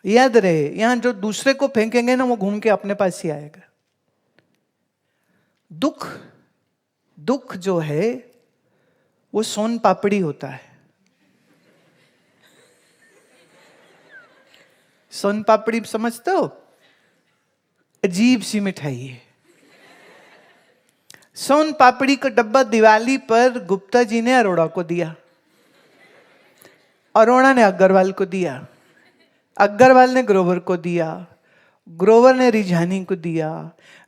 याद रहे, यहां जो दूसरे को फेंकेंगे ना वो घूम के अपने पास ही आएगा। दुख, दुख जो है वो सोन पापड़ी होता है। सोन पापड़ी समझते हो? अजीब सी मिठाई है। सोन पापड़ी का डब्बा दिवाली पर गुप्ता जी ने अरोड़ा को दिया, अरोड़ा ने अग्रवाल को दिया, अग्रवाल ने ग्रोवर को दिया, ग्रोवर ने रिझानी को दिया,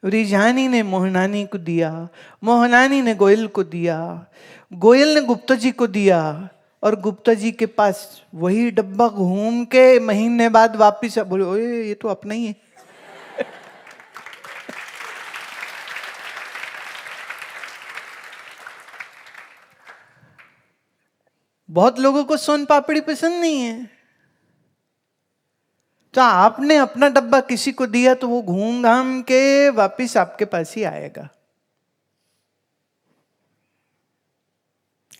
रिझानी ने मोहनानी को दिया, मोहनानी ने गोयल को दिया, गोयल ने गुप्ता जी को दिया, और गुप्ता जी के पास वही डब्बा घूम के महीने बाद वापिस बोले, ओए ये तो अपना ही है। बहुत लोगों को सोन पापड़ी पसंद नहीं है, तो आपने अपना डब्बा किसी को दिया तो वो घूम घाम के वापिस आपके पास ही आएगा।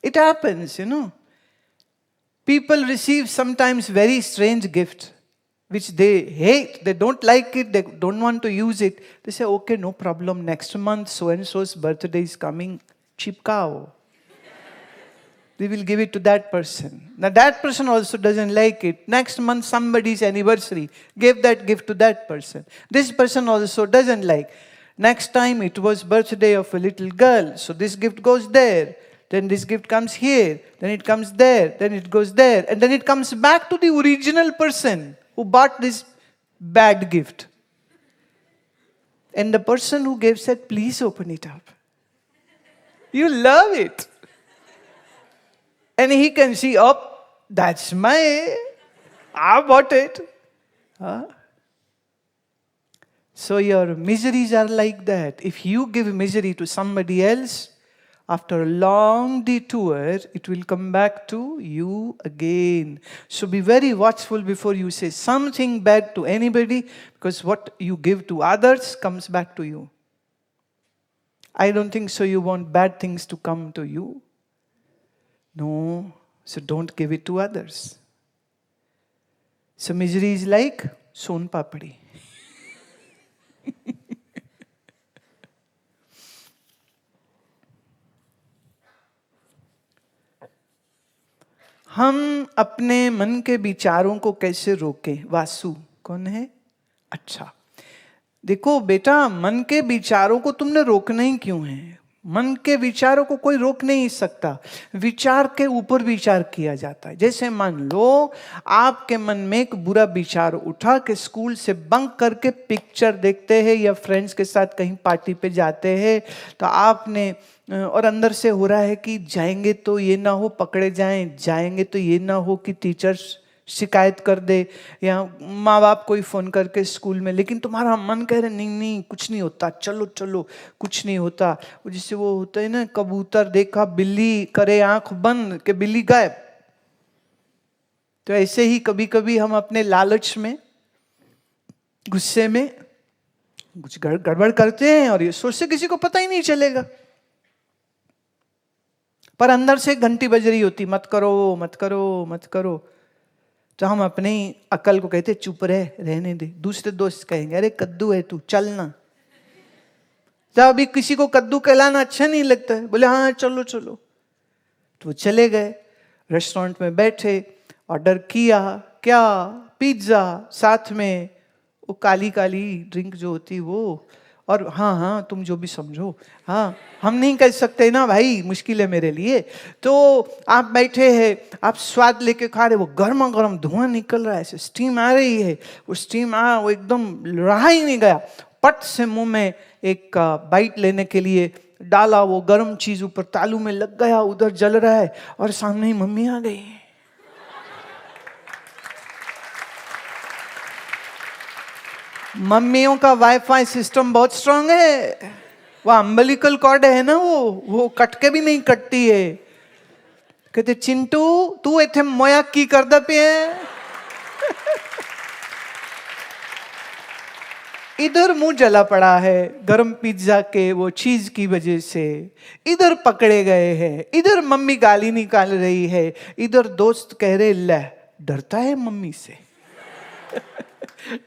It happens, you know. People receive sometimes very strange gifts, which they hate, they don't like it, they don't want to use it. They say, okay, no problem, next month so-and-so's birthday is coming, chipkao. We will give it to that person. Now that person also doesn't like it. Next month somebody's anniversary, give that gift to that person. This person also doesn't like. Next time it was birthday of a little girl, so this gift goes there. Then this gift comes here, then it comes there, then it goes there, and then it comes back to the original person who bought this bad gift. And the person who gave said, please open it up. You love it. And he can see, oh, that's I bought it. Huh? So your miseries are like that. If you give misery to somebody else, after a long detour, it will come back to you again. So be very watchful before you say something bad to anybody, because what you give to others comes back to you. I don't think so you want bad things to come to you. No, so don't give it to others. So misery is like son papdi. हम अपने मन के विचारों को कैसे रोकें? वासु कौन है? अच्छा, देखो बेटा, मन के विचारों को तुमने रोकना ही क्यों है? मन के विचारों को कोई रोक नहीं सकता। विचार के ऊपर विचार किया जाता है। जैसे मान लो आपके मन में एक बुरा विचार उठा कि स्कूल से बंक करके पिक्चर देखते हैं या फ्रेंड्स के साथ कहीं पार्टी पे जाते हैं, तो आपने और अंदर से हो रहा है कि जाएंगे तो ये ना हो पकड़े जाएं, जाएंगे तो ये ना हो कि टीचर्स शिकायत कर दे या माँ बाप कोई फोन करके स्कूल में, लेकिन तुम्हारा मन कह रहे नहीं नहीं कुछ नहीं होता, चलो चलो कुछ नहीं होता। जिससे वो होता है ना, कबूतर देखा बिल्ली करे आंख बंद के बिल्ली गायब। तो ऐसे ही कभी कभी हम अपने लालच में, गुस्से में कुछ गड़बड़ करते हैं और ये सोचते किसी को पता ही नहीं चलेगा, पर अंदर से घंटी बज रही होती, मत करो मत करो मत करो। तो हम अपने अकल को कहते चुप रह, रहने दे। दूसरे दोस्त कहेंगे अरे कद्दू है तू, चलना। तो अभी किसी को कद्दू कहलाना अच्छा नहीं लगता है, बोले हाँ चलो चलो। तो वो चले गए, रेस्टोरेंट में बैठे, ऑर्डर किया, क्या? पिज्जा, साथ में वो काली काली ड्रिंक जो होती वो, और हाँ हाँ तुम जो भी समझो, हाँ हम नहीं कह सकते ना भाई, मुश्किल है मेरे लिए। तो आप बैठे हैं, आप स्वाद लेके खा रहे, वो गर्मा गर्म धुआं निकल रहा है, ऐसे स्टीम आ रही है, वो स्टीम वो एकदम रहा ही नहीं गया। पट से मुंह में एक बाइट लेने के लिए डाला, वो गर्म चीज ऊपर तालू में लग गया, उधर जल रहा है और सामने ही मम्मी आ गई। मम्मियों का वाईफाई सिस्टम बहुत स्ट्रांग है, वो अम्बिलिकल कॉर्ड है ना, वो कट के भी नहीं कटती है। कहते चिंटू तू इथे मोया की करदा पे है। इधर मुंह जला पड़ा है गरम पिज्जा के वो चीज की वजह से, इधर पकड़े गए हैं, इधर मम्मी गाली निकाल रही है, इधर दोस्त कह रहे ले डरता है मम्मी से।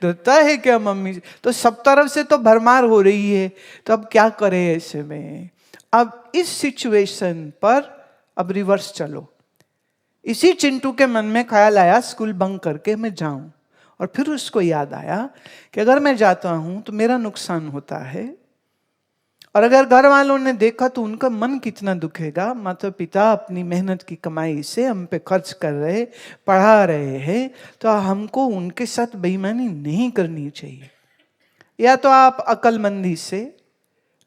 डरता है क्या मम्मी से? तो सब तरफ से तो भरमार हो रही है, तो अब क्या करें ऐसे में? अब इस सिचुएशन पर अब रिवर्स चलो। इसी चिंटू के मन में ख्याल आया स्कूल बंक करके मैं जाऊं, और फिर उसको याद आया कि अगर मैं जाता हूं तो मेरा नुकसान होता है, और अगर घर वालों ने देखा तो उनका मन कितना दुखेगा। माता पिता अपनी मेहनत की कमाई से हम पे खर्च कर रहे, पढ़ा रहे हैं, तो हमको उनके साथ बेईमानी नहीं करनी चाहिए। या तो आप अक्लमंदी से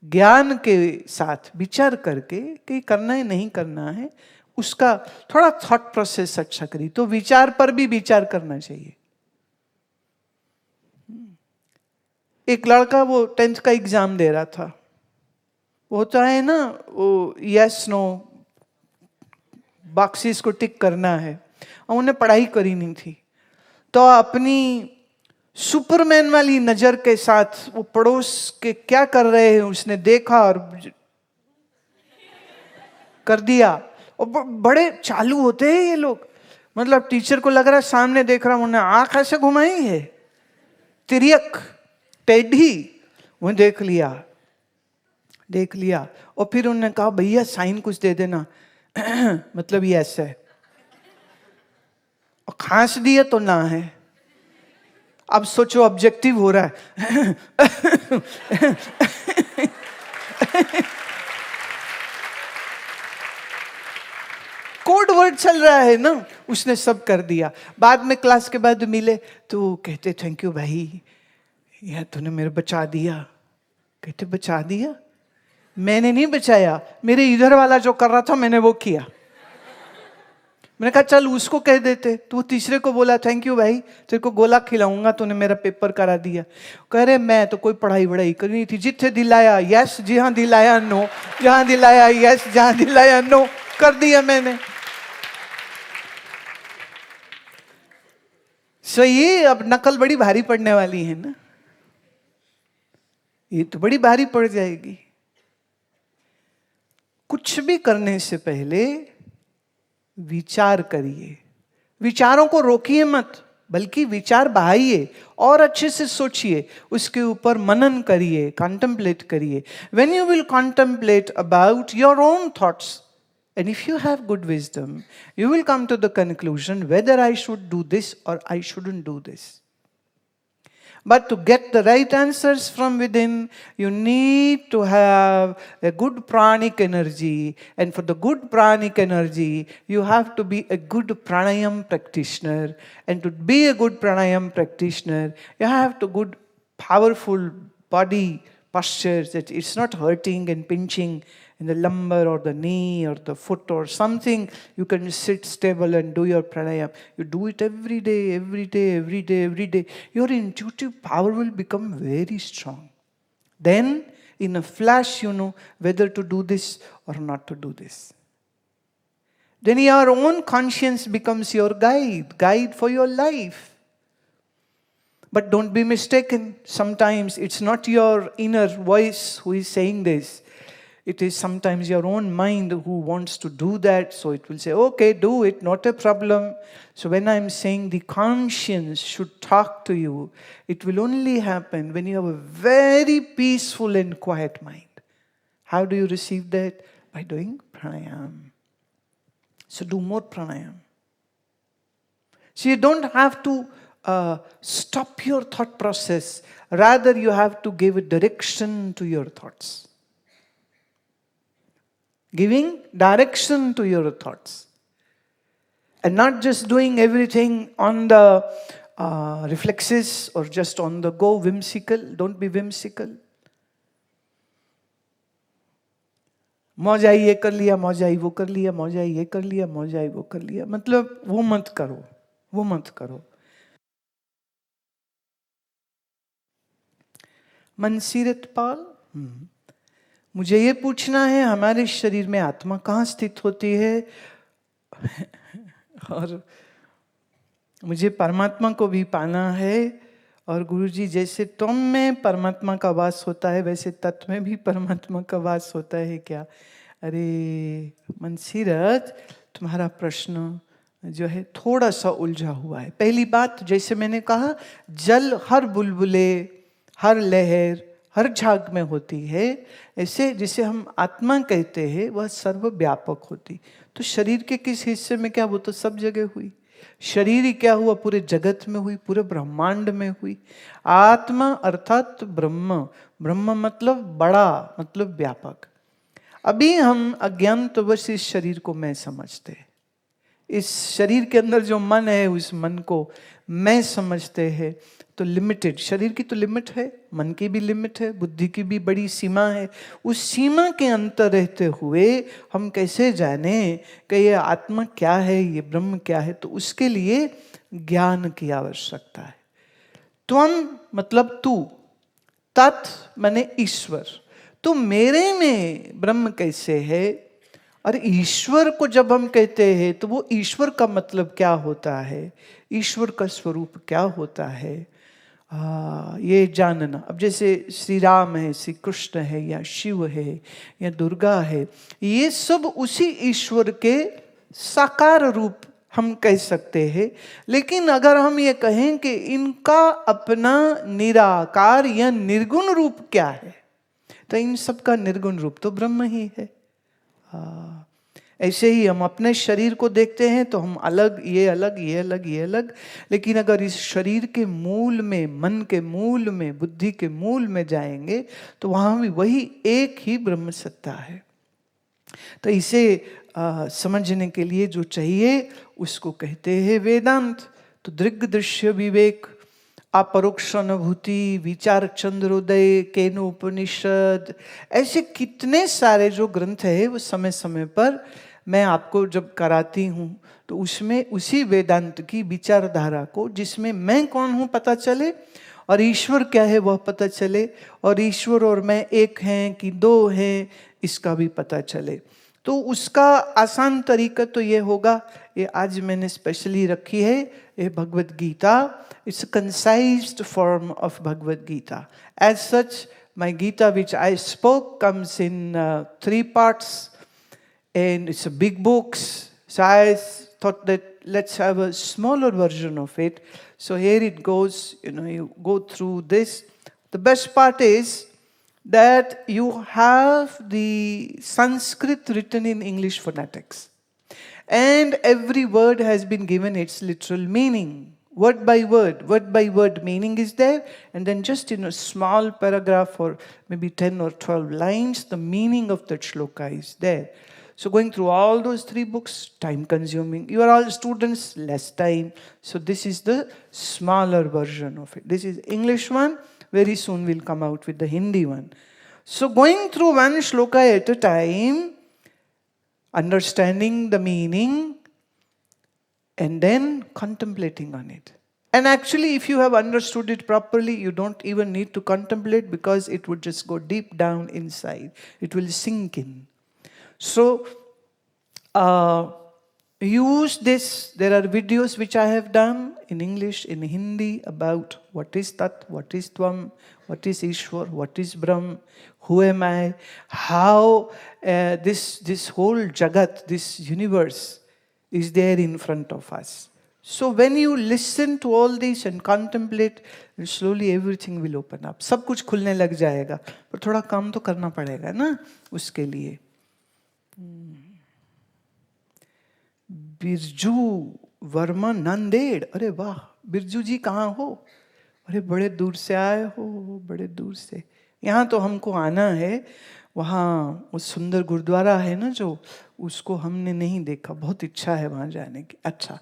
ज्ञान के साथ विचार करके कि करना है नहीं करना है, उसका थोड़ा थॉट प्रोसेस अच्छा करिए। तो विचार पर भी विचार करना चाहिए। एक लड़का वो 10th का एग्जाम दे रहा था, वो होता है ना वो यस नो बॉक्सेस को टिक करना है, और उन्हें पढ़ाई करी नहीं थी, तो अपनी सुपरमैन वाली नजर के साथ वो पड़ोस के क्या कर रहे हैं उसने देखा और कर दिया। और बड़े चालू होते हैं ये लोग, मतलब टीचर को लग रहा है सामने देख रहा हूं, उन्हें आंख ऐसे घुमाई है, तिरियक टेढ़ी, वो देख लिया। और फिर उन्होंने कहा भैया साइन कुछ दे देना, मतलब ये ऐसा है, और खांस दिया तो ना है। अब सोचो ऑब्जेक्टिव हो रहा है। कोड वर्ड चल रहा है ना, उसने सब कर दिया। बाद में क्लास के बाद मिले तो कहते थैंक यू भाई, यार तूने मेरे बचा दिया। कहते बचा दिया? मैंने नहीं बचाया, मेरे इधर वाला जो कर रहा था मैंने वो किया। मैंने कहा चल उसको कह देते, तो वो तीसरे को बोला थैंक यू भाई, तेरे को गोला खिलाऊंगा, तूने मेरा पेपर करा दिया। कह रहे मैं तो कोई पढ़ाई वढ़ाई करनी थी, जिथे दिलाया यस, जहां दिलाया नो, जहां दिलाया यस, जहां दिलाया नो, कर दिया मैंने। सो ये अब नकल बड़ी भारी पड़ने वाली है ना, ये तो बड़ी भारी पड़ जाएगी। कुछ भी करने से पहले विचार करिए, विचारों को रोकिए मत, बल्कि विचार बहाइए और अच्छे से सोचिए, उसके ऊपर मनन करिए, कॉन्टेम्पलेट करिए। When you will contemplate about your own thoughts, and if you have good wisdom, you will come to the conclusion whether I should do this or I shouldn't do this. But to get the right answers from within, you need to have a good pranic energy. And for the good pranic energy, you have to be a good pranayam practitioner. And to be a good pranayam practitioner, you have to good powerful body postures that it's not hurting and pinching in the lumbar or the knee or the foot or something. You can sit stable and do your pranayam. You do it every day, every day, every day, every day. Your intuitive power will become very strong. Then, in a flash, you know whether to do this or not to do this. Then your own conscience becomes your guide for your life. But don't be mistaken. Sometimes it's not your inner voice who is saying this. It is sometimes your own mind who wants to do that. So it will say, okay, do it, not a problem. So when I'm saying the conscience should talk to you, it will only happen when you have a very peaceful and quiet mind. How do you receive that? By doing pranayam. So do more pranayam. So you don't have to stop your thought process. Rather, you have to give a direction to your thoughts. Giving direction to your thoughts. And not just doing everything on the reflexes or just on the go, whimsical. Don't be whimsical. मौज आई ये कर लिया, मौज आई वो कर लिया, मौज आई ये कर लिया, मौज आई वो कर लिया, मतलब वो मत करो, वो मत करो। मनसीरत पाल, मुझे ये पूछना है हमारे शरीर में आत्मा कहाँ स्थित होती है? और मुझे परमात्मा को भी पाना है। और गुरुजी जैसे तुम में परमात्मा का वास होता है, वैसे तत्व में भी परमात्मा का वास होता है क्या? अरे मनसीरत, तुम्हारा प्रश्न जो है थोड़ा सा उलझा हुआ है। पहली बात, जैसे मैंने कहा, जल हर बुलबुले, हर लहर, हर झाग में होती है, ऐसे जिसे हम आत्मा कहते हैं वह सर्वव्यापक होती। तो शरीर के किस हिस्से में क्या, वो तो सब जगह हुई। शरीर ही क्या हुआ, पूरे जगत में हुई, पूरे ब्रह्मांड में हुई। आत्मा अर्थात ब्रह्म, ब्रह्म मतलब बड़ा, मतलब व्यापक। अभी हम अज्ञानवश इस शरीर को मैं समझते हैं, इस शरीर के अंदर जो मन है उस मन को मैं समझते हैं। तो लिमिटेड, शरीर की तो लिमिट है, मन की भी लिमिट है, बुद्धि की भी बड़ी सीमा है। उस सीमा के अंतर रहते हुए हम कैसे जाने कि ये आत्मा क्या है, ये ब्रह्म क्या है? तो उसके लिए ज्ञान की आवश्यकता है। त्वम मतलब तू, तत् माने ईश्वर। तो मेरे में ब्रह्म कैसे है? और ईश्वर को जब हम कहते हैं तो वो ईश्वर का मतलब क्या होता है, ईश्वर का स्वरूप क्या होता है, ये जानना। अब जैसे श्री राम है, श्री कृष्ण है, या शिव है, या दुर्गा है, ये सब उसी ईश्वर के साकार रूप हम कह सकते हैं। लेकिन अगर हम ये कहें कि इनका अपना निराकार या निर्गुण रूप क्या है, तो इन सब का निर्गुण रूप तो ब्रह्म ही है। ऐसे ही हम अपने शरीर को देखते हैं तो हम अलग, ये अलग, ये अलग, ये अलग। लेकिन अगर इस शरीर के मूल में, मन के मूल में, बुद्धि के मूल में जाएंगे तो वहां भी वही एक ही ब्रह्म सत्ता है। तो इसे समझने के लिए जो चाहिए उसको कहते हैं वेदांत। तो दृग् दृश्य विवेक, अपरोक्ष अनुभूति, विचार चंद्रोदय, केनोपनिषद, ऐसे कितने सारे जो ग्रंथ है वो समय समय पर मैं आपको जब कराती हूँ तो उसमें उसी वेदांत की विचारधारा को, जिसमें मैं कौन हूँ पता चले और ईश्वर क्या है वह पता चले, और ईश्वर और मैं एक हैं कि दो हैं इसका भी पता चले। तो उसका आसान तरीका तो ये होगा, ये आज मैंने स्पेशली रखी है, ये Bhagavad Gita. It's a concised form of Bhagavad Gita. As such my Gita which I spoke comes in 3 parts and it's a big books. So I thought that let's have a smaller version of it. So here it goes, you go through this. The best part is that you have the Sanskrit written in English phonetics. And every word has been given its literal meaning. Word by word meaning is there. And then just in a small paragraph or maybe 10 or 12 lines, the meaning of that shloka is there. So going through all those 3 books, time consuming. You are all students, less time. So this is the smaller version of it. This is English one. Very soon we'll come out with the Hindi one. So going through one shloka at a time, understanding the meaning, and then contemplating on it. And actually, if you have understood it properly, you don't even need to contemplate, because it would just go deep down inside. It will sink in. So, use this. There are videos which I have done in English, in Hindi, about what is Tat, what is Tvam, what is Ishwar, what is Brahm, who am I, how this whole Jagat, this universe is there in front of us. So when you listen to all this and contemplate, slowly everything will open up. सब कुछ खुलने लग जाएगा, पर थोड़ा काम तो करना पड़ेगा ना उसके लिए। बिरजू वर्मा नांदेड़, अरे वाह, बिरजू जी कहाँ हो? अरे बड़े दूर से आए हो, बड़े दूर से। यहाँ तो हमको आना है, वहाँ वो सुंदर गुरुद्वारा है ना जो, उसको हमने नहीं देखा, बहुत इच्छा है वहाँ जाने की। अच्छा,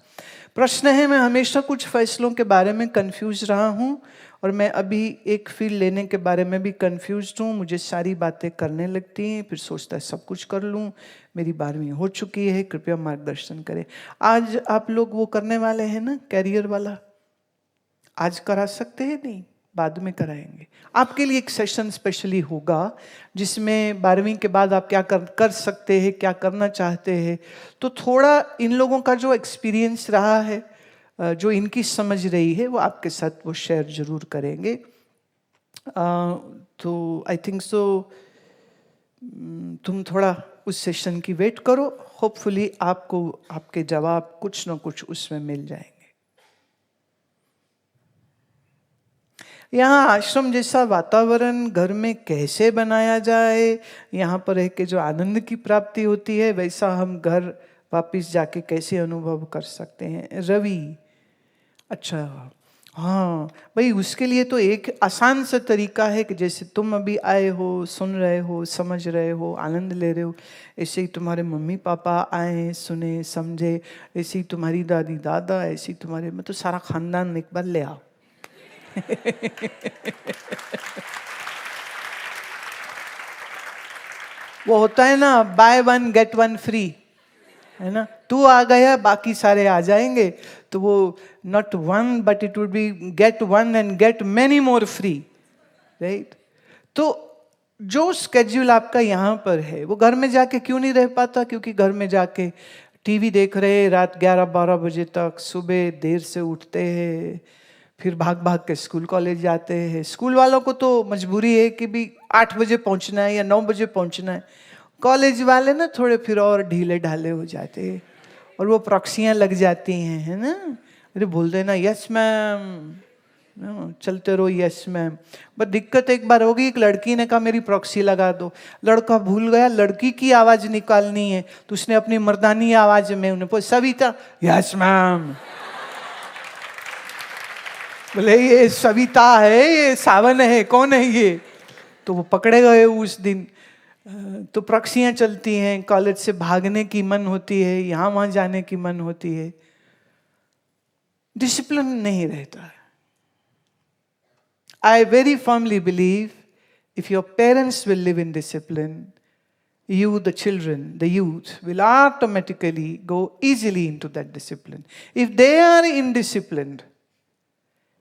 प्रश्न है, मैं हमेशा कुछ फैसलों के बारे में कंफ्यूज रहा हूँ, और मैं अभी एक फील्ड लेने के बारे में भी कंफ्यूज हूँ। मुझे सारी बातें करने लगती हैं, फिर सोचता है सब कुछ कर लूँ। मेरी 12वीं हो चुकी है, कृपया मार्गदर्शन करें। आज आप लोग वो करने वाले हैं ना, कैरियर वाला, आज करा सकते हैं? नहीं, बाद में कराएंगे। आपके लिए एक सेशन स्पेशली होगा जिसमें 12वीं के बाद आप क्या कर सकते हैं, क्या करना चाहते हैं। तो थोड़ा इन लोगों का जो एक्सपीरियंस रहा है, जो इनकी समझ रही है, वो आपके साथ वो शेयर जरूर करेंगे। तो आई थिंक सो तुम थोड़ा उस सेशन की वेट करो, होपफुली आपको आपके जवाब कुछ ना कुछ उसमें मिल जाएंगे। यहाँ आश्रम जैसा वातावरण घर में कैसे बनाया जाए, यहाँ पर रह के जो आनंद की प्राप्ति होती है, वैसा हम घर वापस जाके कैसे अनुभव कर सकते हैं। रवि, अच्छा, हाँ भाई, उसके लिए तो एक आसान सा तरीका है कि जैसे तुम अभी आए हो, सुन रहे हो, समझ रहे हो, आनंद ले रहे हो, ऐसे ही तुम्हारे मम्मी पापा आए, सुने, समझे, ऐसे ही तुम्हारी दादी दादा, ऐसे ही तुम्हारे मतलब सारा खानदान एक बार ले आओ। वो होता है ना, by one get one free, है ना, तू आ गया बाकी सारे आ जाएंगे, तो वो not one but it would be get one and get many more free, right. तो जो स्केड्यूल आपका यहाँ पर है वो घर में जाके क्यों नहीं रह पाता? क्योंकि घर में जाके टीवी देख रहे रात 11-12 बजे तक, सुबह देर से उठते हैं, फिर भाग भाग के स्कूल कॉलेज जाते हैं। स्कूल वालों को तो मजबूरी है कि भी 8 बजे पहुंचना है या 9 बजे पहुंचना है। कॉलेज वाले ना थोड़े फिर और ढीले ढाले हो जाते हैं और वो प्रॉक्सियाँ लग जाती हैं, है ना। अरे बोल देना यस मैम, चलते रहो यस मैम। बट दिक्कत एक बार होगी, एक लड़की ने कहा मेरी प्रॉक्सी लगा दो, लड़का भूल गया लड़की की आवाज निकालनी है, तो उसने अपनी मर्दानी आवाज में उन्हें पूछा सविता, यस मैम। बोले ये सविता है, ये सावन है, कौन है ये? तो वो पकड़े गए उस दिन। तो प्रॉक्सियां चलती हैं, कॉलेज से भागने की मन होती है, यहां वहां जाने की मन होती है, डिसिप्लिन नहीं रहता है। I very firmly believe if your parents will live in discipline, you, the children, the youth, will automatically go easily into that discipline. If they are indisciplined,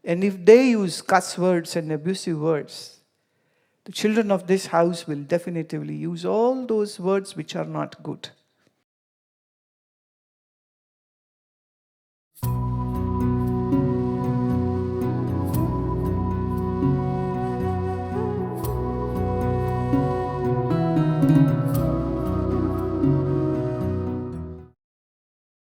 and if they use cuss words and abusive words, the children of this house will definitively use all those words which are not good.